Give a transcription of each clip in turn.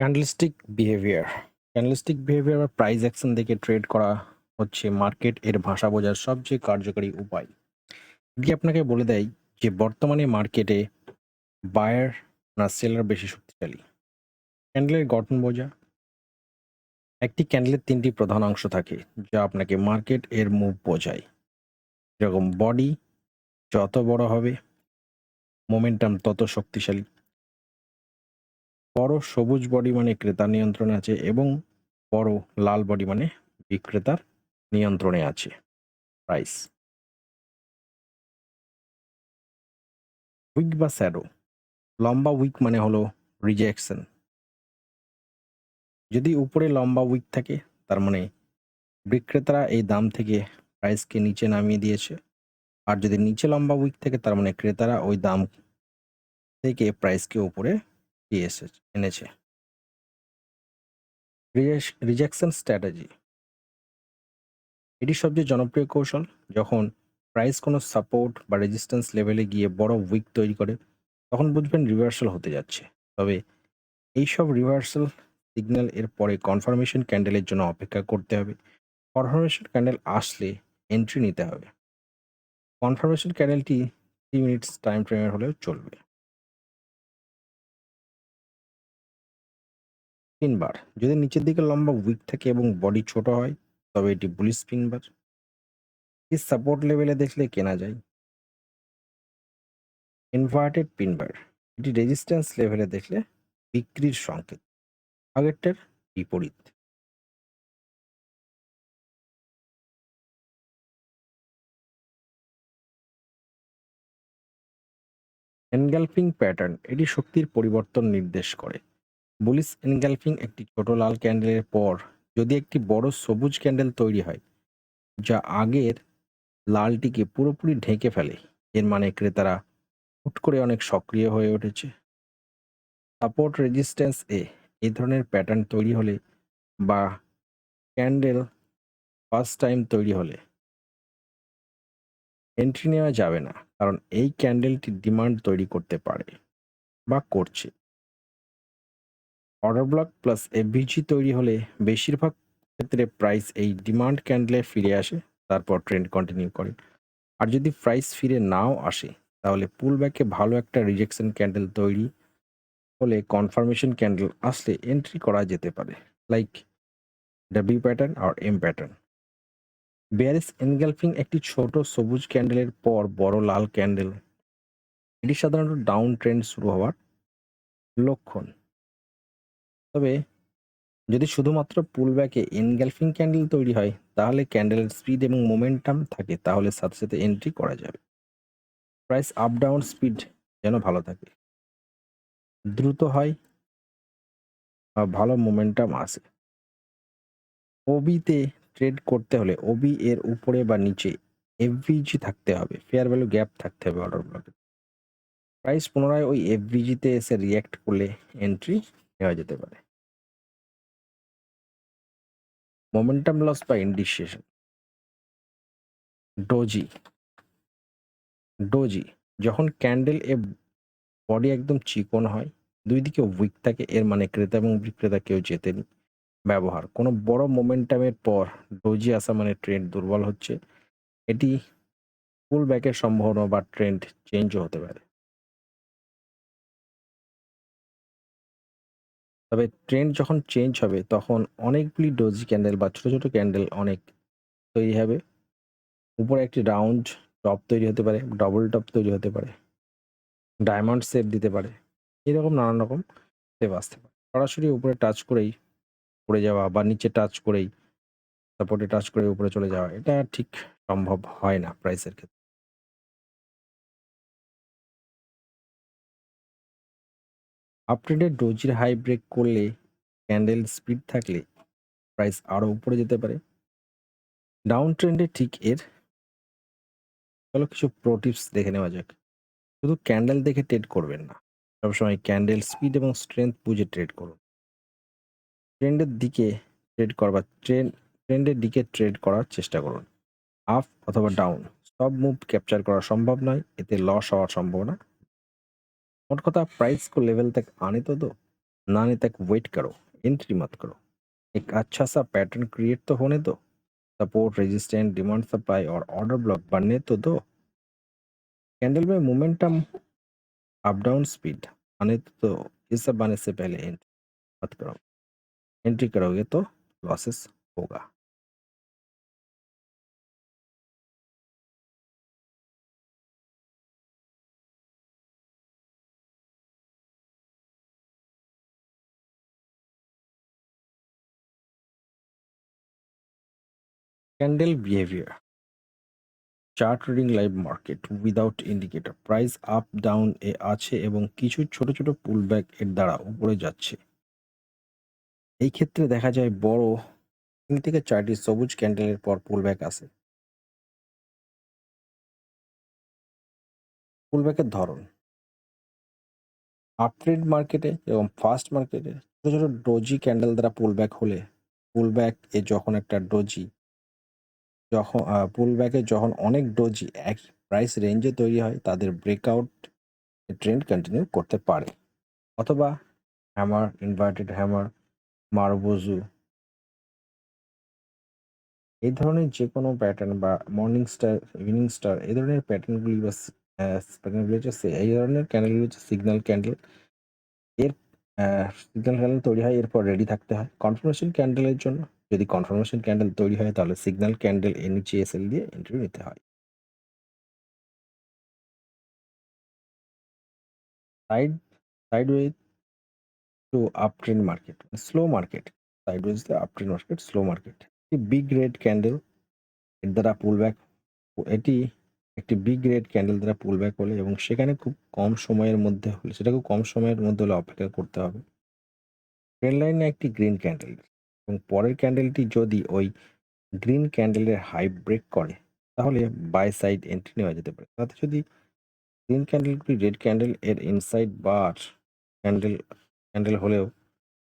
Candlestick behaviour বা price action দেখে trade করা হচ্ছে মার্কেট এর ভাষা বোঝার সবচেয়ে কার্যকরী উপায়। এটি আপনাকে বলে দেয় যে বর্তমানে মার্কেটে বায়ার না সেলার বেশি শক্তিশালী। ক্যান্ডেলের গঠন বোঝা। একটি ক্যান্ডেলের তিনটি প্রধান অংশ থাকে যা আপনাকে মার্কেট এর মুভ বোঝায়। যেরকম বডি যত বড় হবে মোমেন্টাম তত শক্তিশালী। বড় সবুজ বডি মানে ক্রেতার নিয়ন্ত্রণে আছে এবং বড় লাল বডি মানে বিক্রেতার নিয়ন্ত্রণে আছে। প্রাইস উইক বা শ্যাডো। লম্বা উইক মানে হলো রিজেকশন। যদি উপরে লম্বা উইক থাকে তার মানে বিক্রেতারা এই দাম থেকে প্রাইসকে নিচে নামিয়ে দিয়েছে, আর যদি নিচে লম্বা উইক থাকে তার মানে ক্রেতারা ওই দাম থেকে প্রাইসকে উপরে এনেছে। রিজেকশন স্ট্র্যাটেজি এটি সবচেয়ে জনপ্রিয় কৌশল। যখন প্রাইস কোনো সাপোর্ট বা রেজিস্ট্যান্স লেভেলে গিয়ে বড় উইক তৈরি করে তখন বুঝবেন রিভার্সাল হতে যাচ্ছে। তবে এইসব রিভার্সাল সিগন্যাল এর পরে কনফার্মেশন ক্যান্ডেলের জন্য অপেক্ষা করতে হবে। কনফার্মেশন ক্যান্ডেল আসলে এন্ট্রি নিতে হবে। কনফার্মেশন ক্যান্ডেলটি 3 মিনিটস টাইম ফ্রেমের হলেও চলবে। 3 বার যদি নিচের দিকে লম্বা উইক থাকে এবং বডি ছোট হয় তবে এটি বুলিশ বার। এই সাপোর্ট লেভেলে দেখলে কেনা যায়। ইনভার্টেড বার এটি রেজিস্ট্যান্স লেভেলে দেখলে বিক্রির সংকেত। আগেরটার বিপরীত। এনগালফিং প্যাটার্ন এটি শক্তির পরিবর্তন নির্দেশ করে। বুলিশ এনগালফিং একটি ছোট লাল ক্যান্ডেলের পর যদি একটি বড় সবুজ ক্যান্ডেল তৈরি হয় যা আগের লালটিকে পুরোপুরি ঢেকে ফেলে, এর মানে ক্রেতারা হুট করে অনেক সক্রিয় হয়ে উঠেছে। সাপোর্ট রেজিস্ট্যান্স এই ধরনের প্যাটার্ন তৈরি হলে বা ক্যান্ডেল ফার্স্ট টাইম তৈরি হলে এন্ট্রি নেওয়া যাবে না, কারণ এই ক্যান্ডেলটি ডিমান্ড তৈরি করতে পারে বা করছে। অর্ডার ব্লক প্লাস এফভিজি তৈরি হলে বেশিরভাগ ক্ষেত্রে প্রাইস এই ডিমান্ড ক্যান্ডেলে ফিরে আসে, তারপর ট্রেন্ড কন্টিনিউ করে। আর যদি প্রাইস ফিরে নাও আসে তাহলে পুল ব্যাকে ভালো একটা রিজেকশন ক্যান্ডেল তৈরি হলে কনফার্মেশন ক্যান্ডেল আসলে এন্ট্রি করা যেতে পারে, লাইক ডাব্লিউ প্যাটার্ন আর এম প্যাটার্ন। বেয়ারিশ এনগালফিং একটি ছোট সবুজ ক্যান্ডেলের পর বড় লাল ক্যান্ডেল, এটি সাধারণত ডাউন ট্রেন্ড শুরু হওয়ার লক্ষণ। তবে যদি শুধুমাত্র পুল ব্যাকে এনগালফিং ক্যান্ডেল তৈরি হয় তাহলে ক্যান্ডেলের স্পিড এবং মোমেন্টাম থাকে, তাহলে সাথে সাথে এন্ট্রি করা যাবে। প্রাইস আপ ডাউন স্পিড যেন ভালো থাকে, দ্রুত হয় বা ভালো মোমেন্টাম আসে। ওবিতে ট্রেড করতে হলে ওবি এর উপরে বা নিচে এফভিজি থাকতে হবে, ফেয়ার ভ্যালু গ্যাপ থাকতে হবে অর্ডার ব্লকে। প্রাইস পুনরায় ওই এফভিজিতে এসে রিয়্যাক্ট করলে এন্ট্রি নেওয়া যেতে পারে। মোমেন্টাম লস বা ইন্ডিসিয়েশন। ডোজি ডোজি যখন ক্যান্ডেল এ বডি একদম চিকন হয়, দুই দিকে উইক থাকে, এর মানে ক্রেতা এবং বিক্রেতা কেউ জেতেনি। ব্যবহার কোনো বড় মোমেন্টামের পর ডোজি আসা মানে ট্রেন্ড দুর্বল হচ্ছে, এটি পুল ব্যাকের সম্ভাবনা বা ট্রেন্ড চেঞ্জও হতে পারে। তবে ট্রেন্ড যখন চেঞ্জ হবে তখন অনেকগুলি ডোজি ক্যান্ডেল বা ছোট ছোট ক্যান্ডেল অনেক তৈরি হবে। উপরে একটি রাউন্ড টপ তৈরি হতে পারে, ডবল টপ তৈরি হতে পারে, ডায়মন্ড শেপ দিতে পারে, এরকম নানান রকম শেপ আসতে পারে। সরাসরি উপরে টাচ করেই পড়ে যাওয়া বা নিচে টাচ করেই সাপোর্টে টাচ করে উপরে চলে যাওয়া, এটা ঠিক সম্ভব হয় না প্রাইসের ক্ষেত্রে। আপট্রেন্ডে ডোজির হাই ব্রেক করলে ক্যান্ডেল স্পিড থাকলে প্রাইস আরও উপরে যেতে পারে। ডাউন ট্রেন্ডে ঠিক এর চলো কিছু প্রো টিপস দেখে নেওয়া যাক। শুধু ক্যান্ডেল দেখে ট্রেড করবেন না, সবসময় ক্যান্ডেল স্পিড এবং স্ট্রেংথ বুঝে ট্রেড করুন। ট্রেন্ডের দিকে ট্রেন্ডের দিকে ট্রেড করার চেষ্টা করুন। আপ অথবা ডাউন সব মুভ ক্যাপচার করা সম্ভব নয়, এতে লস হওয়ার সম্ভাবনা। মোট কথা প্রাइस को लेवल तक आने तो दो। ना आने तक वेट करो, एंट्री मत करो। एक अच्छा सा पैटर्न क्रिएट तो होने दो, सपोर्ट, रेजिस्टेंस, डिमांड, सप्लाई और ऑर्डर ब्लॉक बनने तो दो। कैंडल में मोमेंटम, अप डाउन स्पीड आने तो दो। ये सब आने से पहले एंट्री मत करो। एंट्री करोगे तो लॉसेस होगा। Candle behaviour, chart reading live market without indicator, price up down এ আছে এবং কিছু ছোট ছোট পুলব্যাক এর দ্বারা উপরে যাচ্ছে। এই ক্ষেত্রে দেখা যায় বড় 3 থেকে 4টি সবুজ ক্যান্ডেলের পর পুলব্যাক আসে। পুলব্যাকের ধরন, আপট্রেন্ড মার্কেটে এবং ফাস্ট মার্কেটে ছোট ছোট ডোজি ক্যান্ডেল দ্বারা পুলব্যাক হলে, পুলব্যাক এ যখন একটা ডোজি যখন পুলব্যাকে যখন অনেক ডোজি এক প্রাইস রেঞ্জে তৈরি হয়, তাদের ব্রেকআউট ট্রেন্ড কন্টিনিউ করতে পারে। অথবা হ্যামার, ইনভার্টেড হ্যামার, মারবোজু, এই ধরনের যে কোনো প্যাটার্ন বা মর্নিং স্টার, ইভিনিং স্টার, এই ধরনের প্যাটার্নগুলি বা প্যাটার্নগুলি হচ্ছে এই ধরনের ক্যান্ডেলগুলি হচ্ছে সিগন্যাল ক্যান্ডেল। এর সিগন্যাল ক্যান্ডেল তৈরি হয়, এরপর রেডি থাকতে হয় কনফার্মেশন ক্যান্ডেলের জন্য। যদি কনফার্মেশন ক্যান্ডেল তৈরি হয় তাহলে সিগন্যাল ক্যান্ডেল এর নিচে এসএল দিয়ে এন্ট্রি নিতে হয়। Side sideways to up trend market, slow market, sideways to up trend market, slow market. Big red candle এর দ্বারা পুলব্যাক, এটি একটি বিগ রেড ক্যান্ডেল দ্বারা পুলব্যাক হলে এবং সেখানে খুব কম সময়ের মধ্যে হলে, সেটা খুব কম সময়ের মধ্যে হলে অপেক্ষা করতে হবে। ট্রেন্ড লাইনে একটি গ্রিন ক্যান্ডেল এবং পরের ক্যান্ডেলটি যদি ওই গ্রিন ক্যান্ডেলের হাই ব্রেক করে তাহলে বাই সাইড এন্ট্রি নেওয়া যেতে পারে। তাতে যদি গ্রিন ক্যান্ডেলটি রেড ক্যান্ডেল এর ইনসাইড বার ক্যান্ডেল ক্যান্ডেল হলেও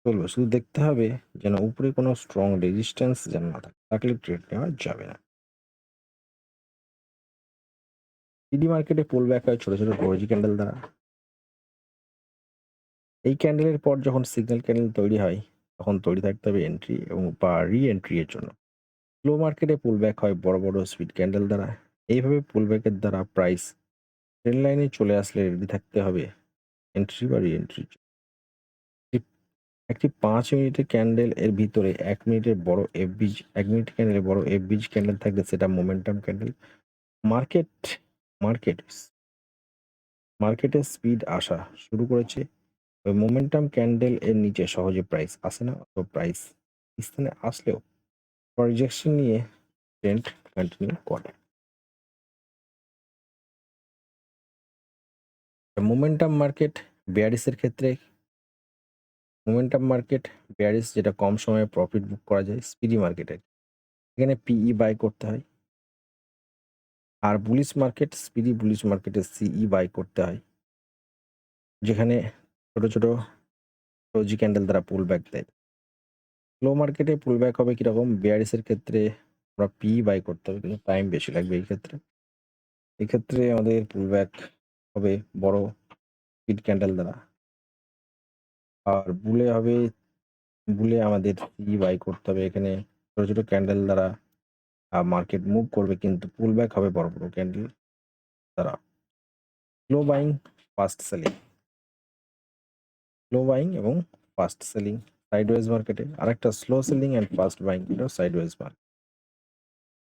চলবে, শুধু দেখতে হবে যেন উপরে কোনো স্ট্রং রেজিস্ট্যান্স যেন না থাকে, থাকলে ট্রেড নেওয়া যাবে না। সিডি মার্কেটে পুল ব্যাক হয় ছোট ছোট ডোজি ক্যান্ডেল দ্বারা। এই ক্যান্ডেলের পর যখন সিগন্যাল ক্যান্ডেল তৈরি হয় তখন তৈরি থাকতে হবে এন্ট্রি এবং বা রি এন্ট্রি এর জন্য। স্লো মার্কেটে পুল ব্যাক হয় বড় বড় স্পিড ক্যান্ডেল দ্বারা। এইভাবে পুল ব্যাকের দ্বারা প্রাইস ট্রেন্ড লাইনে চলে আসলে রেডি থাকতে হবে এন্ট্রি বা রি এন্ট্রি। একটি 5 মিনিটের ক্যান্ডেল এর ভিতরে 1 মিনিটের বড় এফবিজ, 1 মিনিট ক্যান্ডেলের বড় এফবিজ ক্যান্ডেল থাকলে সেটা মোমেন্টাম ক্যান্ডেল। মার্কেট মার্কেট মার্কেটে স্পিড আসা শুরু করেছে, ওই মোমেন্টাম ক্যান্ডেল এর নিচে সহজে প্রাইস আসে না, অথবা প্রাইস স্থানে আসলেও প্রজেকশন নিয়ে ট্রেন্ড কন্টিনিউ করে। মোমেন্টাম মার্কেট বেয়ারিসের ক্ষেত্রে, মোমেন্টাম মার্কেট বেয়ারিস যেটা কম সময়ে প্রফিট বুক করা যায়, স্পিডি মার্কেটে এখানে পিই বাই করতে হয়। আর বুলিশ মার্কেট, স্পিডি বুলিশ মার্কেটে সিই বাই করতে হয়, যেখানে ছোট ছোট ডোজি ক্যান্ডেল দ্বারা পুল ব্যাক দেয়। স্লো মার্কেটে পুল ব্যাক হবে কিরকম, বেয়ারিসের ক্ষেত্রে আমরা পি বাই করতে হবে, কিন্তু টাইম বেশি লাগবে এই ক্ষেত্রে। এক্ষেত্রে আমাদের পুল ব্যাক হবে বড় স্পিড ক্যান্ডেল দ্বারা। আর বুলে হবে, বুলে আমাদের সি বাই করতে হবে, এখানে ছোট ছোট ক্যান্ডেল দ্বারা মার্কেট মুভ করবে, কিন্তু পুল ব্যাক হবে বড় বড় ক্যান্ডেল দ্বারা। Slow buying, fast selling, slow buying এবং ফাস্ট সেলিং সাইডওয়েজ মার্কেটে। আরেকটা slow selling and fast buying, এটা সাইডওয়েজ মার্কেট।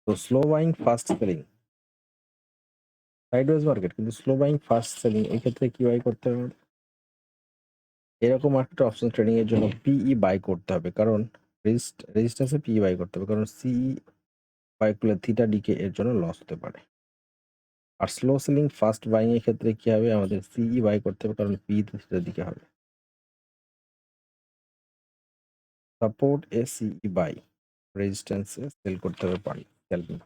তো slow buying, fast selling sideways market, কিন্তু স্লো বাইং ফাস্ট সেলিং এই ক্ষেত্রে কি বাই করতে হবে, এরকম একটা অপশন ট্রেডিং এর জন্য পিই বাই করতে হবে, কারণ রেজিস্ট্যান্সে পিই বাই করতে হবে, কারণ সিই বাই করলে থিটা ডিকে এর জন্য লস হতে পারে। আর স্লো সেলিং ফাস্ট বাইং এর ক্ষেত্রে কি হবে, আমাদের সিই বাই করতে হবে, কারণ পি থিটার দিকে হবে। সাপোর্ট এ সিই বাই, রেজিস্ট্যান্সে সেল করতে হবে পারি স্ক্যালপিং।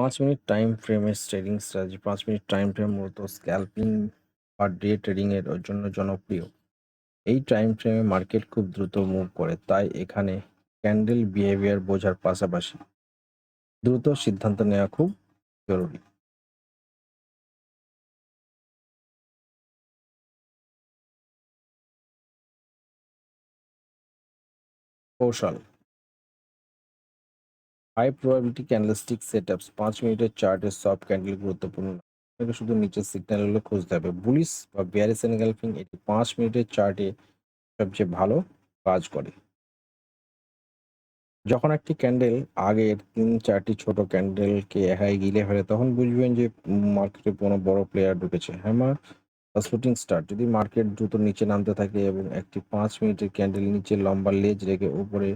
5 মিনিট টাইম ফ্রেমের trading strategy. 5 minute time frame মূলত স্ক্যাল্পিং বা ডে ট্রেডিং এর জন্য জনপ্রিয়। এই টাইম ফ্রেমে মার্কেট খুব দ্রুত মুভ করে, তাই এখানে ক্যান্ডেল বিহেভিয়ার বোঝার পাশাপাশি দ্রুত সিদ্ধান্ত নেওয়া খুব জরুরি। কৌশল: হাই প্রবাবিলিটি ক্যান্ডেলস্টিক সেটআপস। 5 মিনিটের চার্টের সফট ক্যান্ডেল গুরুত্বপূর্ণ না। আপনাকে শুধু নিচের সিগন্যালগুলো খুঁজতে হবে। বুলিশ বা বেয়ারিশ এনগালফিং এটি 5 মিনিটের চার্টে সবচেয়ে ভালো কাজ করে। যখন একটি ক্যান্ডেল আগের ৩-৪টি ছোট ক্যান্ডেলকে একাই গিলে ফেলে, তখন বুঝবেন যে মার্কেটে কোনো বড় প্লেয়ার ঢুকেছে। হ্যামার বা শুটিং স্টার: যদি মার্কেট দ্রুত নিচে নামতে থাকে এবং একটি 5 মিনিটের ক্যান্ডেল নিচে লম্বা লেজ রেখে উপরে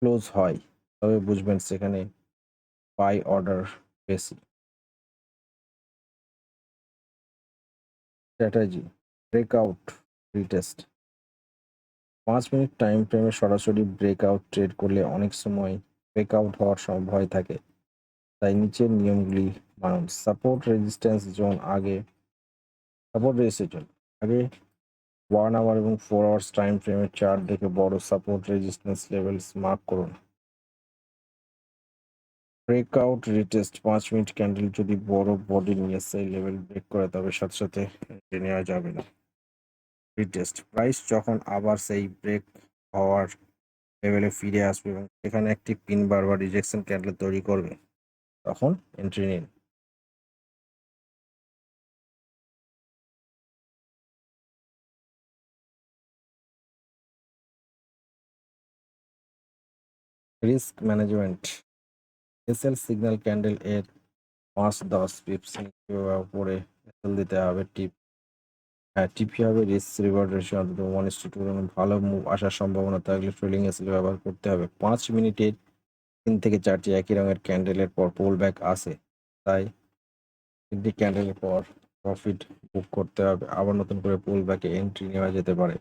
ক্লোজ হয়, তবে বুঝবেন সেখানে বাই অর্ডার বেশি। Strategy: breakout retest. 5 minute time ফ্রেমে সরাসরি ব্রেকআউট ট্রেড করলে অনেক সময় ব্রেকআউট হওয়ার ভয় থাকে, তাই নিচের নিয়মগুলি মানুন। সাপোর্ট রেজিস্ট্যান্স জোন আগে সাপোর্ট রেজিস্ট্যান্স জোন আগে 1 আওয়ার এবং 4 আওয়ার্স টাইম ফ্রেমের চার্ট দেখে বড় সাপোর্ট রেজিস্ট্যান্স লেভেলস মার্ক করুন। ব্রেকআউট রিটেস্ট: 5 মিনিট ক্যান্ডেল যদি বড় বডি নিয়ে সেই লেভেল ব্রেক করে, তবে সাথে সাথে এন্ট্রি নেওয়া যাবে না। রিটেস্ট: প্রাইস যখন আবার সেই ব্রেক হওয়ার লেভেলে ফিরে আসবে এবং সেখানে একটি পিন বার বা রিজেকশন ক্যান্ডেল তৈরি করবে, তখন এন্ট্রি নিন। Risk management: SL signal candle এর ৫-১০ পিপস নিচে বা উপরে এসএল দিতে হবে। টিপি হবে রিস্ক রিওয়ার্ড রেশিও অন্তত 1:2 এবং ভালো মুভ আসার সম্ভাবনা থাকলে ট্রেলিং এসএল ব্যবহার করতে হবে। ৫ মিনিটের ৩ থেকে ৪টি একই রঙের ক্যান্ডেলের পর পুল ব্যাক আসে, তাই ৩টি ক্যান্ডেলের পর প্রফিট বুক করতে হবে। আবার নতুন করে পুল ব্যাকে এন্ট্রি নেওয়া যেতে পারে।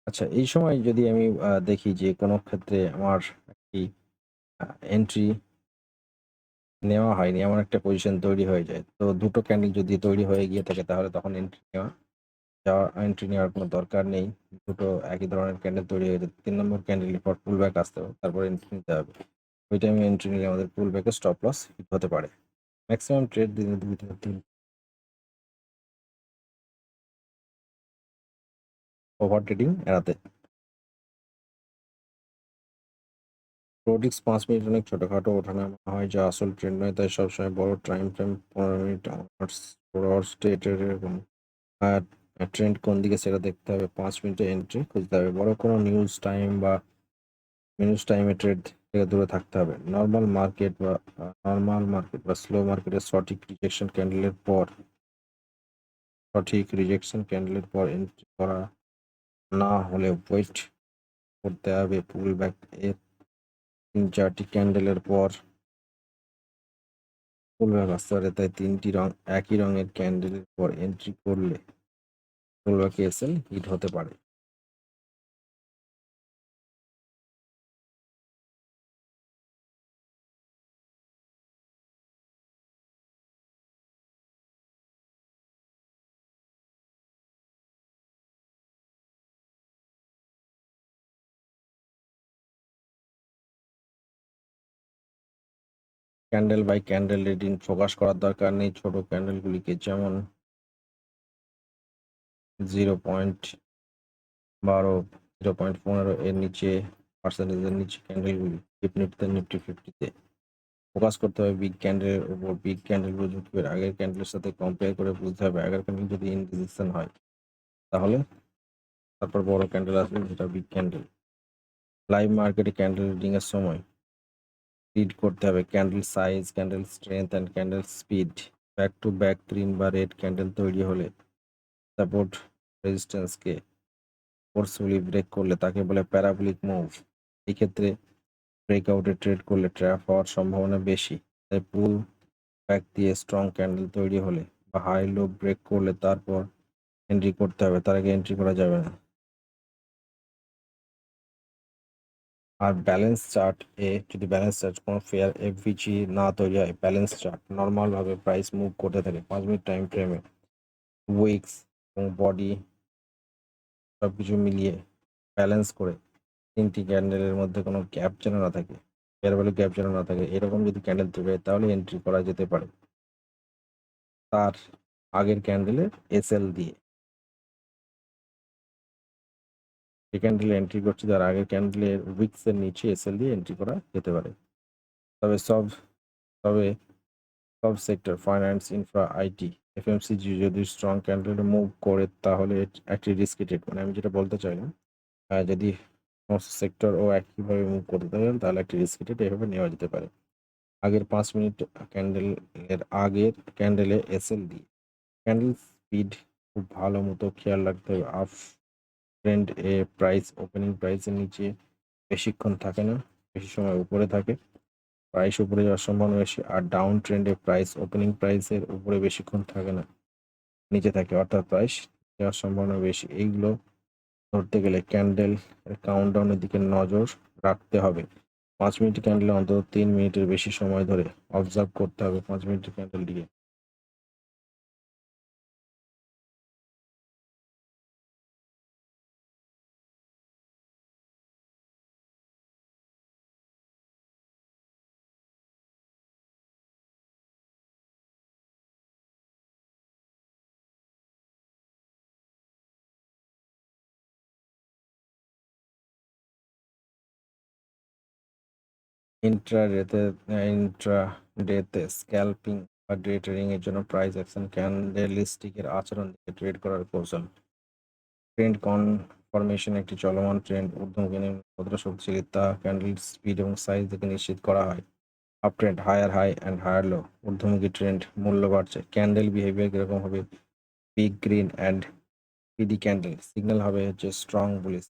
আচ্ছা, এই সময় যদি আমি দেখি যে কোনো ক্ষেত্রে আমার একটি এন্ট্রি নেওয়া হয়নি, এমন একটা পজিশন তৈরি হয়ে যায়। তো ২ টো ক্যান্ডেল যদি তৈরি হয়ে গিয়ে থাকে, তাহলে তখন এন্ট্রি নেওয়ার কোনো দরকার নেই। ২ টো একই ধরনের ক্যান্ডেল তৈরি হয়ে যায়। ৩ নম্বর ক্যান্ডেলের পর পুল ব্যাক আসতে হবে, তারপর এন্ট্রি নিতে হবে। ওই টাইমে এন্ট্রি নিলে আমাদের পুল ব্যাকে স্টপ লস হিট হতে পারে। ম্যাক্সিমাম ট্রেড দিনে ২ থেকে ৩ ওভার ট্রেডিং এড়াতে। প্রোডিক্স ৫ মিনিট অনেক ছোটখাটো ওঠানামা হয়, যা আসল ট্রেন্ড নয়, তাই সবসময় বড় time frame ১৫ minute hours 4 hours day ট্রেডের এবং ট্রেন্ড কোন দিকে সেটা দেখতে হবে। ৫ মিনিটের এন্ট্রি খুঁজতে হবে। বড় কোনো নিউজ টাইমে ট্রেড থেকে দূরে থাকতে হবে। নরমাল মার্কেট বা স্লো মার্কেটের সঠিক রিজেকশন ক্যান্ডেলের পর এন্ট্রি করা না হলে ওয়েট করতে হবে। পুল ব্যাক এর ৩-৪টি ক্যান্ডেলের পর পুল ব্যাক আসতে পারে, তাই ৩টি একই রঙের ক্যান্ডেলের পর এন্ট্রি করলে পুল ব্যাকে এসএল হিট হতে পারে। Candle by candle reading focus করার দরকার নেই। ছোট ক্যান্ডেলগুলিকে, যেমন 0.১২, 0.১৫ এর নিচে পার্সেন্টেজের নিচে ক্যান্ডেলগুলি নিফটিতে, নিফটি 50-তে ফোকাস করতে হবে। বিগ ক্যান্ডেলের উপর বিগ ক্যান্ডেলগুলো ঝুঁকবে। আগের ক্যান্ডেলের সাথে কম্পেয়ার করে বুঝতে হবে। আগের ক্যান্ডেল যদি ইনডিসিশন হয়, তাহলে তারপর বড় ক্যান্ডেল আসবে, যেটা বিগ ক্যান্ডেল। লাইভ মার্কেটে ক্যান্ডেল রিডিং এর সময় রিড করতে হবে candle size, candle strength and candle speed. Back to back green বা রেড ক্যান্ডেল তৈরি হলে সাপোর্ট রেজিস্ট্যান্সকে ফোর্সফুলি ব্রেক করলে তাকে বলে প্যারাবোলিক মুভ। এই ক্ষেত্রে ব্রেকআউটে ট্রেড করলে ট্র্যাপ হওয়ার সম্ভাবনা বেশি, তাই পুল ব্যাক দিয়ে স্ট্রং ক্যান্ডেল তৈরি হলে বা হাই লো ব্রেক করলে তারপর এন্ট্রি করতে হবে, তার আগে এন্ট্রি করা যাবে না। আর ব্যালেন্স চার্ট যদি ব্যালেন্স চার্ট কোনো ফেয়ার এফভিজি না তৈরি হয়, ব্যালেন্স চার্ট নর্মালভাবে প্রাইস মুভ করতে থাকে 5 মিনিট টাইম ফ্রেমে। উইকস এবং বডি সবকিছু মিলিয়ে ব্যালেন্স করে 3টি ক্যান্ডেলের মধ্যে কোনো গ্যাপ যেন না থাকে, ফেয়ার ভ্যালু গ্যাপ যেন না থাকে, এরকম যদি ক্যান্ডেল তৈরি হয় তাহলে এন্ট্রি করা যেতে পারে তার আগের ক্যান্ডেলের এসএল দিয়ে। যে ক্যান্ডেলে এন্ট্রি করছে তার আগের ক্যান্ডেলের উইকসের নিচে এসএল দিয়ে এন্ট্রি করা যেতে পারে। তবে তবে সব sector finance, infra, IT, FMCG যদি স্ট্রং ক্যান্ডেলে মুভ করে তাহলে একটি রিস্কি ট্রেড, মানে আমি যেটা বলতে চাইলাম যদি সমস্ত সেক্টর ও একইভাবে মুভ করতে পারেন তাহলে একটি রিস্কি ট্রেড এভাবে নেওয়া যেতে পারে। আগের 5 মিনিট আগের ক্যান্ডেলে এসএল দিয়ে ক্যান্ডেল স্পিড খুব ভালো মতো খেয়াল রাখতে হবে। আপ ট্রেন্ড প্রাইস ওপেনিং প্রাইসের নিচে বেশিক্ষণ থাকে না, বেশি সময় উপরে থাকে, প্রাইস উপরে যাওয়ার সম্ভাবনা বেশি। আর ডাউন ট্রেন্ডে প্রাইস ওপেনিং প্রাইসের উপরে বেশিক্ষণ থাকে না, নিচে থাকে, অর্থাৎ প্রাইস যাওয়ার সম্ভাবনা বেশি। এইগুলো ধরতে গেলে ক্যান্ডেল কাউন্টডাউনের দিকে নজর রাখতে হবে। 5 মিনিট ক্যান্ডেলে অন্তত 3 মিনিটের বেশি সময় ধরে অবজার্ভ করতে হবে 5 মিনিটের ক্যান্ডেলটিকে। ইন্ট্রাডেতে স্ক্যালপিং বা ডে ট্রেডিং এর জন্য প্রাইস অ্যাকশন ক্যান্ডেলস্টিকের আচরণ দিয়ে ট্রেড করার কৌশল। ট্রেন্ড কনফার্মেশন একটি চলমান ট্রেন্ড ঊর্ধ্বমুখী কতটা শক্তিশালী তা ক্যান্ডেল স্পিড এবং সাইজ থেকে নিশ্চিত করা হয়। Up trend, higher high and higher low, ঊর্ধ্বমুখী ট্রেন্ড, মূল্য বাড়ছে, ক্যান্ডেল বিহেভিয়ার কিরকম হবে, big green and speedy candle signal হবে হচ্ছে স্ট্রং বুলিশ।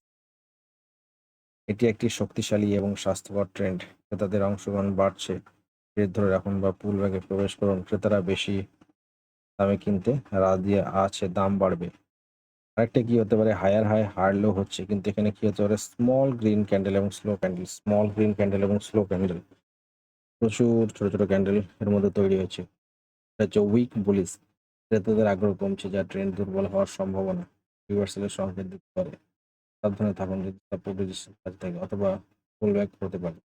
এটি একটি শক্তিশালী এবং স্বাস্থ্যকর ট্রেন্ড, ক্রেতাদের অংশগ্রহণ বাড়ছে, ট্রেড ধরে রাখুন বা পুল ব্যাগে প্রবেশ করুন, ক্রেতারা বেশি দামে কিনতে রাজি আছে, দাম বাড়বে। আরেকটা কি হতে পারে, হায়ার হাই হায়ার লো হচ্ছে, কিন্তু এখানে কি হতে পারে, স্মল গ্রিন ক্যান্ডেল এবং slow candle, small green candle এবং স্লো ক্যান্ডেল, প্রচুর ছোট ছোট ক্যান্ডেল এর মধ্যে তৈরি হয়েছে। এটা হচ্ছে উইক বুলিশ, ক্রেতাদের আগ্রহ কমছে যা ট্রেন্ড দুর্বল হওয়ার সম্ভাবনা, রিভার্সালের সংকেত দিতে পারে। সাবধানে থাকুন যদি সাপোর্ট রেজিস্ট্যান্স কাছে থাকে, অথবা পুল ব্যাক হতে পারে।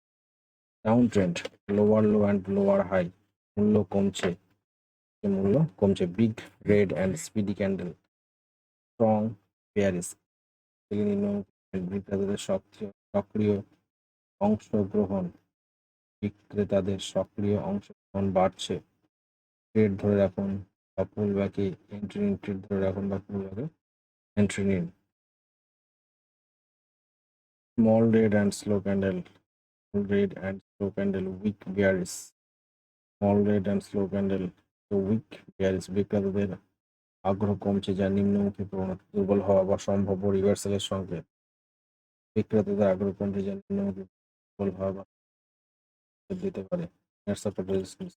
Down trend, lower low and lower high, মূল্য কমছে, big red and speedy candle, strong bearish, বিক্রেতাদের সক্রিয় অংশগ্রহণ, বাড়ছে, ট্রেড ধরে রাখুন বা পুল ব্যাকে এন্ট্রি নিন, ট্রেড ধরে রাখুন বা পুল ব্যাকে এন্ট্রি নিন। Small red and slow candle, weak bearish, small red and slow candle, weak bearish, বিক্রেতাদের আগ্রহ কমছে যা নিম্নমুখী প্রবণতা, দুর্বল হওয়া বা সম্ভাব্য রিভার্সালের সংকেত। বিক্রেতাদের আগ্রহ কমছে যা নিম্নমুখী দুর্বল হওয়া বা দিতে পারে।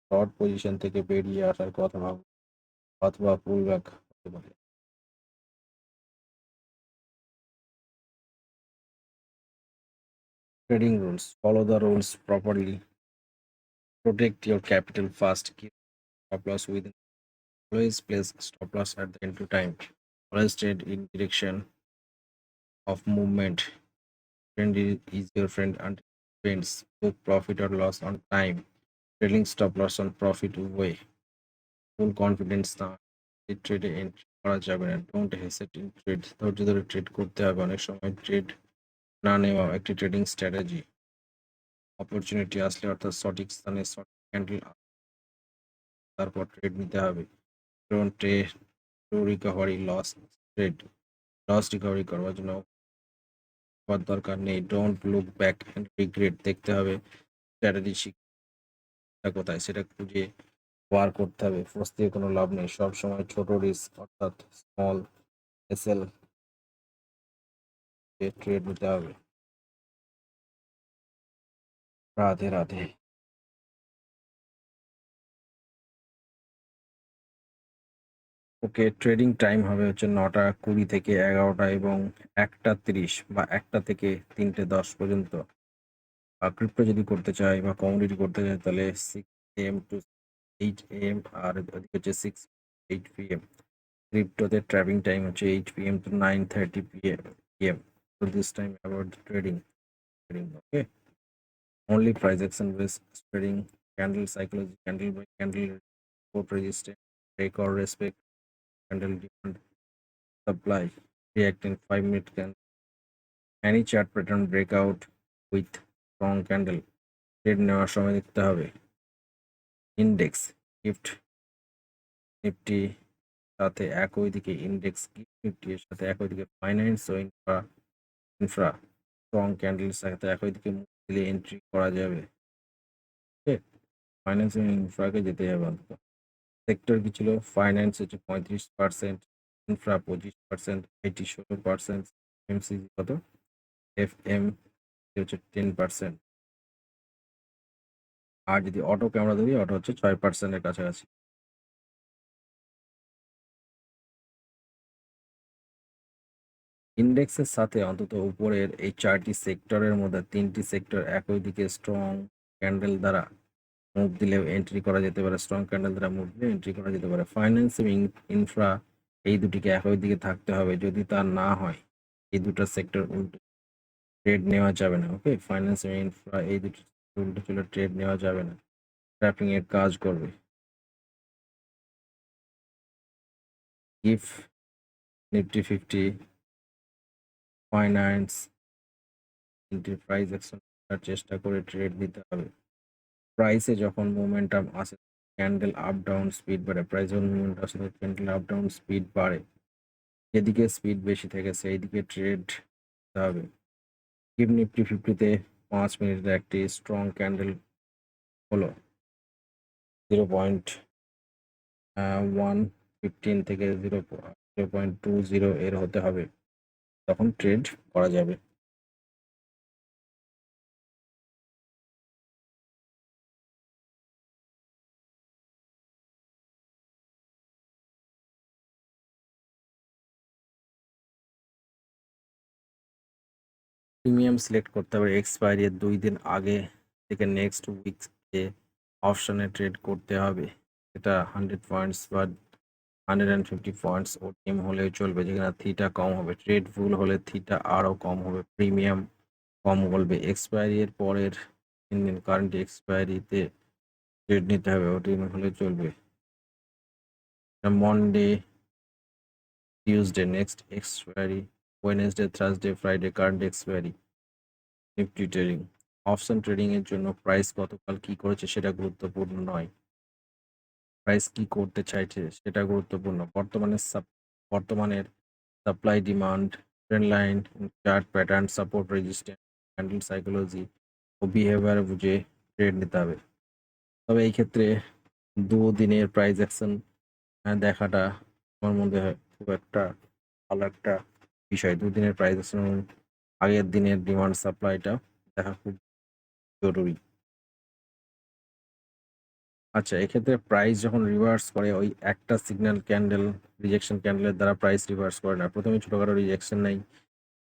শর্ট পজিশন থেকে বেরিয়ে আসার কথা ভাবুন অথবা পুল ব্যাক হতে পারে। Trading rules: follow the rules properly, protect your capital fast, keep stop loss within, always place stop loss at the end to time, always trade in direction of movement, is your friend until it bends, book profit or loss on time, trailing stop loss on profit way, full confidence না ট্রেডে entry করা যাবে না, don't hesitate in trade, ধৈর্য ধরে trade করতে হবে, অনেক সময় ট্রেড না নেওয়া একটি ট্রেডিং স্ট্র্যাটেজি। অপরচুনিটি আসলে অর্থাৎ সঠিক স্থানে সঠিক ক্যান্ডেল তারপর ট্রেড নিতে হবে। Don't trade to recovery loss trade, loss recovery করবার জন্য হওয়ার দরকার নেই। Don't look back and regret, দেখতে হবে স্ট্র্যাটেজি শিক্ষা কোথায় সেটা খুঁজে বার করতে হবে। ফোর্স দিয়ে কোনো লাভ নেই, সব সময় ছোট রিস্ক অর্থাৎ স্মল এসএল ট্রেড নিতে হবে। রাধে রাধে। ওকে, ট্রেডিং টাইম হবে হচ্ছে 9টা 20 থেকে 11টা এবং 1টা 30 বা 1টা থেকে 3টে 10 পর্যন্ত। ক্রিপ্টো যদি করতে চাই বা কমোডিটি করতে চাই তাহলে 6 AM টু 8 AM, আর ওদিকে হচ্ছে 6-8 PM। ক্রিপ্টোতে ট্র্যাপিং টাইম হচ্ছে 8 PM to 9:30 PM। So this time about the trading, okay? Only price action based trading, candle psychology, candle by candle, support resistance, break or respect, candle demand, supply, react in 5 minute candle, any chart pattern breakout with strong candle, trade নেওয়ার সময় দেখতে হবে। Index gift Nifty সাথে একই দিকে index gift Nifty এর সাথে একই দিকে ফাইন্যান্স ও ইনফ্রা স্ট্রং ক্যান্ডেলের সাথে একই দিকে মুভ দিলে এন্ট্রি করা যাবে। ওকে, ফাইন্যান্স এবং ইনফ্রাকে যেতে হবে অন্তত। সেক্টর কি ছিল? ফাইন্যান্স হচ্ছে 35%, ইনফ্রা 25%, আইটি 16%, এমসিজি কত? এফএম হচ্ছে 10%। আর যদি অটোকে আমরা ধরি, অটো হচ্ছে 6% এর কাছাকাছি। ইন্ডেক্সের সাথে অন্তত উপরের এই 4টি সেক্টরের মধ্যে 3টি সেক্টর একই দিকে স্ট্রং ক্যান্ডেল দ্বারা মুভ দিলেও এন্ট্রি করা যেতে পারে। স্ট্রং ক্যান্ডেল দ্বারা মুভ দিলে এন্ট্রি করা যেতে পারে। ফাইন্যান্স এবং ইনফ্রা এই দুটিকে একই দিকে থাকতে হবে। যদি তা না হয়, এই দুটো সেক্টর উল্টো ট্রেড নেওয়া যাবে না। ওকে, ফাইন্যান্স এবং ইনফ্রা এই দুটি উল্টো চলে ট্রেড নেওয়া যাবে না, ট্র্যাপিং এর কাজ করবে। If Nifty 50, finance, price action চেষ্টা করে ট্রেড দিতে হবে। প্রাইসে যখন মোমেন্টাম আসে, ক্যান্ডেল আপ ডাউন স্পিড বাড়ে। প্রাইস যখন মোমেন্টাম আসে, ক্যান্ডেল আপ ডাউন স্পিড বাড়ে। যেদিকে স্পিড বেশি থাকে সেই দিকে ট্রেড দিতে হবে। গিভ নিফটি 50-তে 5 মিনিটের একটি স্ট্রং ক্যান্ডেল হলো 0.115 থেকে 0.20 এর হতে হবে, তখন ট্রেড করা যাবে। প্রিমিয়াম সিলেক্ট করতে হবে এক্সপায়ারি এর 2 দিন আগে থেকে নেক্সট উইকে অপশনে ট্রেড করতে হবে। এটা 100 পয়েন্টস বা 150 পয়েন্টস ওটিএম হলেও চলবে, যেখানে থিটা কম হবে। ট্রেড ভুল হলে থিটা আরও কম হবে, প্রিমিয়াম কম বলবে। এক্সপায়ারি এর পরের 3 দিন কারেন্ট এক্সপায়ারিতে ট্রেড নিতে হবে, ওটিএম হলে চলবে। Monday, Tuesday next expiry, Wednesday, Thursday, Friday current expiry. Nifty trading, option trading এর জন্য প্রাইস গতকাল কি করেছে সেটা গুরুত্বপূর্ণ নয়, প্রাইস কি করতে চাইছে সেটা গুরুত্বপূর্ণ। বর্তমানের supply demand, trend line, chart pattern, support resistance, candle psychology ও বিহেভিয়ার বুঝে ট্রেড নিতে হবে। তবে এই ক্ষেত্রে 2 দিনের প্রাইস অ্যাকশন দেখাটা আমার মধ্যে খুব একটা ভালো একটা বিষয়। 2 দিনের প্রাইস অ্যাকশন, আগের দিনের ডিমান্ড সাপ্লাইটা দেখা খুব জরুরি। আচ্ছা, এক্ষেত্রে প্রাইস যখন রিভার্স করে, ওই একটা সিগন্যাল ক্যান্ডেল, রিজেকশন ক্যান্ডেলের দ্বারা প্রাইস রিভার্স করে না। প্রথমে ছোটখাটো রিজেকশন নেয়,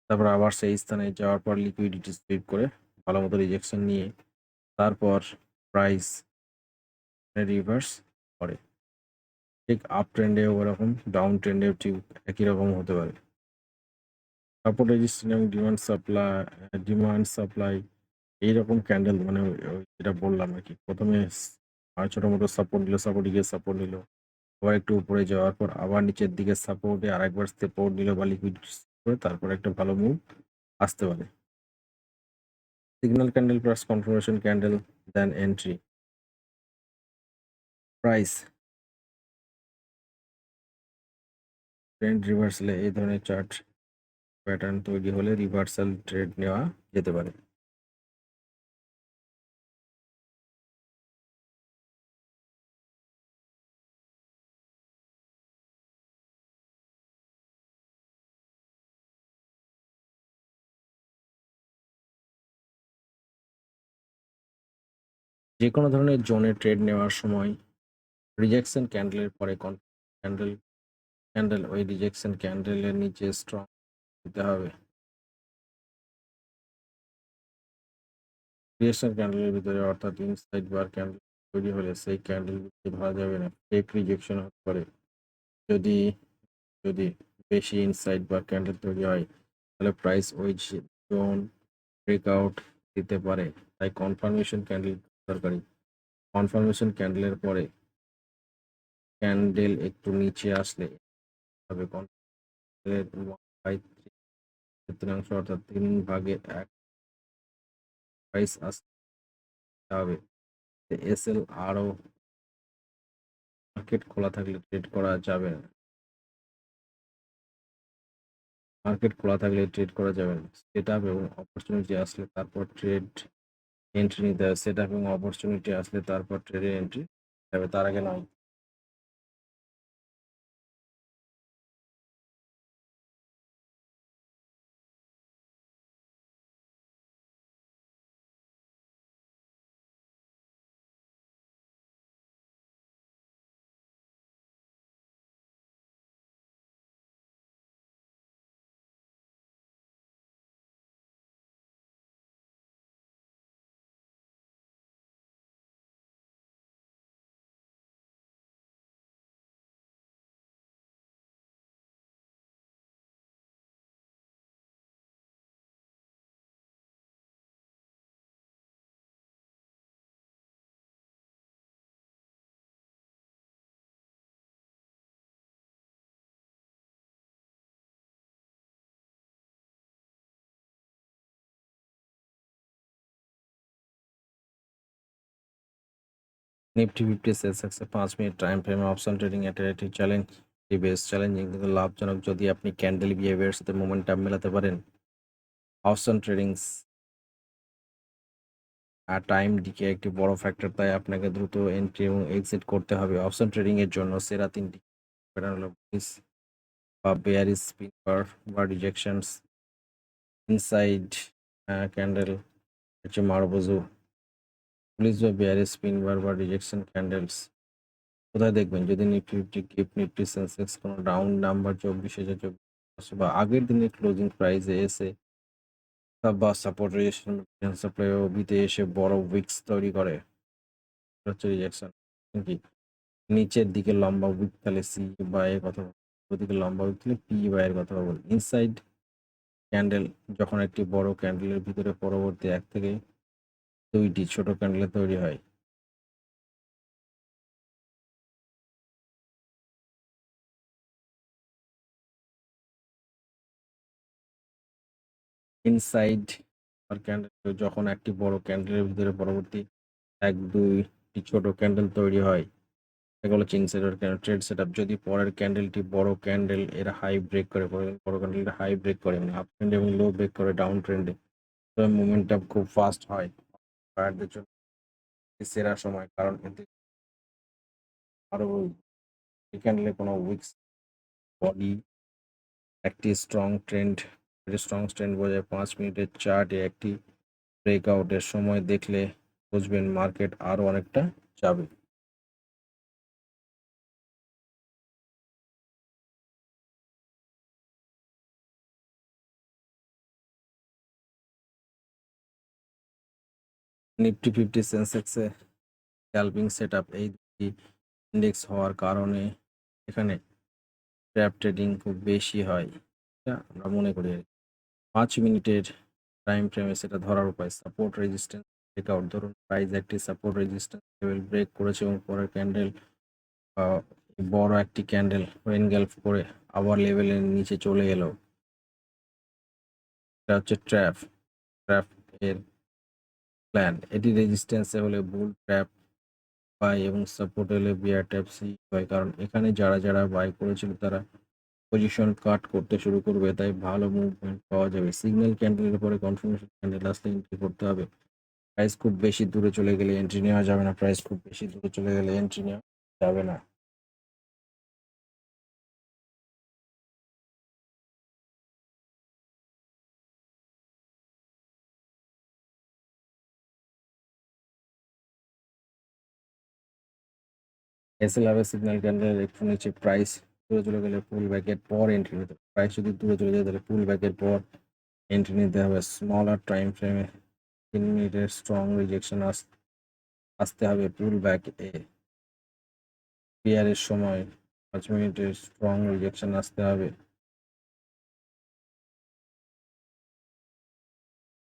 তারপর আবার সেই স্থানে যাওয়ার পর লিকুইডিটি সুইপ করে ভালো মতো রিজেকশন নিয়ে তারপর প্রাইস রিভার্স করে। ঠিক আপ ট্রেন্ডেও ওরকম, ডাউন ট্রেন্ডেও ঠিক একই রকম হতে পারে। সাপোর্ট রেজিস্ট্যান্স এবং ডিমান্ড সাপ্লাই এইরকম ক্যান্ডেল, মানে যেটা বললাম আর কি, প্রথমে ছোট মোটো সাপোর্ট নিল, সাপোর্টে গিয়ে সাপোর্ট নিল, আবার একটু উপরে যাওয়ার পর আবার নিচের দিকে সাপোর্টে আরেকবার সাপোর্ট নিল বা লিকুইডিটি করে তারপর একটা ভালো মুভ আসতে পারে। Signal candle plus confirmation candle, then entry. Price trend রিভার্সালে এই ধরনের চার্ট প্যাটার্ন তৈরি হলে রিভার্সাল ট্রেড নেওয়া যেতে পারে। যে কোনো ধরনের জোনে ট্রেড নেওয়ার সময় রিজেকশন ক্যান্ডেলের পরে ক্যান্ডেল ক্যান্ডেল ওই রিজেকশন ক্যান্ডেলের নিচে স্ট্রং দিতে হবে। ক্রিয়েশন ক্যান্ডেলের ভিতরে অর্থাৎ ইনসাইড বার ক্যান্ডেল তৈরি হলে সেই ক্যান্ডেল ধরা যাবে না, ফেক রিজেকশন হতে পারে। যদি যদি বেশি ইনসাইড বার ক্যান্ডেল তৈরি হয় তাহলে প্রাইস ওই জোন ব্রেকআউট দিতে পারে। তাই কনফার্মেশন ক্যান্ডেল দরকারি। কনফার্মেশন ক্যান্ডেলের পরে ক্যান্ডেল একটু নিচে আসলে তবে ক্যান্ডেলের 1/3 তৃতীয়াংশ অর্থাৎ 3/1 প্রাইস আসতে হবে। এসএল আরও মার্কেট খোলা থাকলে ট্রেড করা যাবে না। মার্কেট খোলা থাকলে ট্রেড করা যাবে না। সেট আপ এবং অপরচুনিটি আসলে তারপর ট্রেড এন্ট্রি নিতে হবে। সেট আপ এবং অপরচুনিটি আসলে তারপর ট্রেডে এন্ট্রি হবে, তার আগে নয়। নিফটি 50 সেন্সেক্সে 5 মিনিট টাইম ফ্রেমে অপশন ট্রেডিং একটি চ্যালেঞ্জ, বেশ চ্যালেঞ্জিং কিন্তু লাভজনক যদি আপনি ক্যান্ডেল বিহেভিয়ারের সাথে মোমেন্টাম মেলাতে পারেন। অপশন ট্রেডিং আর টাইম ডিকে একটি বড় ফ্যাক্টর, তাই আপনাকে দ্রুত এন্ট্রি এবং এক্সিট করতে হবে। অপশন ট্রেডিং এর জন্য সেরা 3টি প্যাটার্ন হলো বুলিশ বা বেয়ারিশ স্পিন বা রিজেকশনস। ইনসাইড ক্যান্ডেল হচ্ছে মারবোজো। বুলিশ বা বেয়ারিশ স্পিন বা রিজেকশন ক্যান্ডেলস কোথায় দেখবেন? যদি নিফটি গিফট নিফটি সেন্সেক্স কোনো রাউন্ড নাম্বার 24,024 বা আগের দিনের ক্লোজিং প্রাইসে এসে বা সাপোর্ট রেজিস্ট্যান্স সাপ্লাই বিতে এসে বড় উইকস তৈরি করে, এটা হচ্ছে রিজেকশন। কি নিচের দিকে লম্বা উইক তাহলে সি বাই এর কথা বলবো, ওদিকে লম্বা উইক তাহলে পি বাই এর কথা বলবো। ইনসাইড ক্যান্ডেল যখন একটি বড় ক্যান্ডেলের ভিতরে পরবর্তী 1 থেকে 2টি ছোট ক্যান্ডেল তৈরি হয়, ইনসাইড আর ক্যান্ডেল যখন একটি বড় ক্যান্ডেলের ভিতরে পরবর্তী 1-2টি ছোট ক্যান্ডেল তৈরি হয়, এগুলো হচ্ছে ইনসাইডার ট্রেড সেটআপ। যদি পরের ক্যান্ডেলটি বড় ক্যান্ডেল এর হাই ব্রেক করে, বড় ক্যান্ডেলটা হাই ব্রেক করে মানে আপ ট্রেন্ড এবং লো ব্রেক করে ডাউন ট্রেন্ডে, তবে মোমেন্টাম খুব ফাস্ট হয়। বায়ারদের জন্য সেরা সময়, কারণ এতে আরো এই ক্যান্ডেলে কোনো উইকস বডি একটি স্ট্রং ট্রেন্ড বোঝায়। 5 মিনিটের চার্টে একটি ব্রেকআউটের সময় দেখলে বুঝবেন মার্কেট আরো অনেকটা যাবে। নিফটি 50 সেন্সেক্সে স্ক্যালপিং সেটআপ, এই দুটি ইন্ডেক্স হওয়ার কারণে এখানে ট্র্যাপ ট্রেডিং খুব বেশি হয়, এটা আমরা মনে করি। 5 মিনিটের টাইম ফ্রেমে সেটা ধরার উপায় সাপোর্ট রেজিস্ট্যান্স ব্রেকআউট। ধরুন প্রাইস একটি সাপোর্ট রেজিস্ট্যান্স লেভেল ব্রেক করেছে এবং পরের ক্যান্ডেল বড় একটি ক্যান্ডেল এনগালফ করে আবার লেভেলের নিচে চলে এলো, এটা হচ্ছে ট্র্যাপ এর প্ল্যান। এটি রেজিস্ট্যান্সে হলে বুল ট্র্যাপ বাই এবং সাপোর্ট হলে বিয়ার ট্র্যাপ সি হয়, কারণ এখানে যারা যারা বাই করেছিল তারা পজিশন কাট করতে শুরু করবে, তাই ভালো মুভমেন্ট পাওয়া যাবে। সিগন্যাল ক্যান্ডেলের পরে কনফার্মেশন ক্যান্ডেল আসলে এন্ট্রি করতে হবে। প্রাইস খুব বেশি দূরে চলে গেলে এন্ট্রি নেওয়া যাবে না। প্রাইস খুব বেশি দূরে চলে গেলে এন্ট্রি নেওয়া যাবে না। এসএলআর সিগন্যাল ক্যান্ডেলের একটু নিচে প্রাইস দূরে চলে গেলে পুল ব্যাকের পর এন্ট্রি নিতে হবে। প্রাইস যদি দূরে চলে যায় তাহলে পুল ব্যাকের পর এন্ট্রি নিতে হবে। স্মলার টাইম ফ্রেমে 3 মিনিটের স্ট্রং রিজেকশন আসতে হবে পুল ব্যাক এ। ক্লিয়ারের সময় 5 মিনিটের স্ট্রং রিজেকশন আসতে হবে।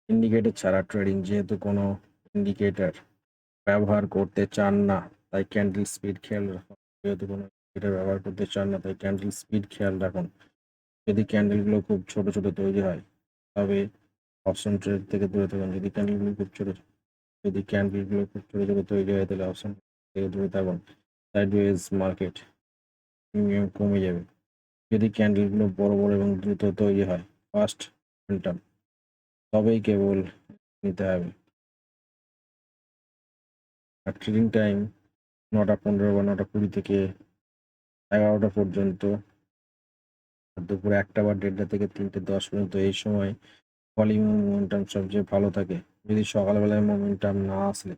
ইন্ডিকেটর ছাড়া ট্রেডিং, যেহেতু কোনো ইন্ডিকেটর ব্যবহার করতে চান না তাই ক্যান্ডেল স্পিড খেয়াল রাখুন। যেহেতু কোনো ইন্ডিকেটর ব্যবহার করতে চান না তাই ক্যান্ডেল স্পিড খেয়াল রাখুন। যদি ক্যান্ডেলগুলো খুব ছোট ছোট তৈরি হয় তবে অপশন ট্রেড থেকে দূরে থাকুন। যদি ক্যান্ডেলগুলো খুব ছোট ছোট তৈরি হয় তাহলে অপশন থেকে দূরে থাকুন। সাইডওয়েজ মার্কেট প্রিমিয়াম কমে যাবে। যদি ক্যান্ডেলগুলো বড় বড় এবং দ্রুত তৈরি হয়, ফাস্ট মোমেন্টাম, তবেই কেবল নিতে হবে। আর ট্রেডিং টাইম 9টা 15 বা 9টা 20 থেকে 11টা পর্যন্ত, আর দুপুর 1টা বা 1:30 থেকে 3টে 10 পর্যন্ত। এই সময় ভলিউম মোমেন্টাম সবচেয়ে ভালো থাকে। যদি সকালবেলায় মোমেন্টাম না আসলে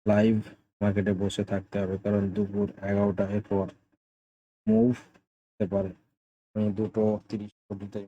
লাইভ মার্কেটে বসে থাকতে হবে, কারণ দুপুর 11টা এর পর মুভ হতে পারে। 2:30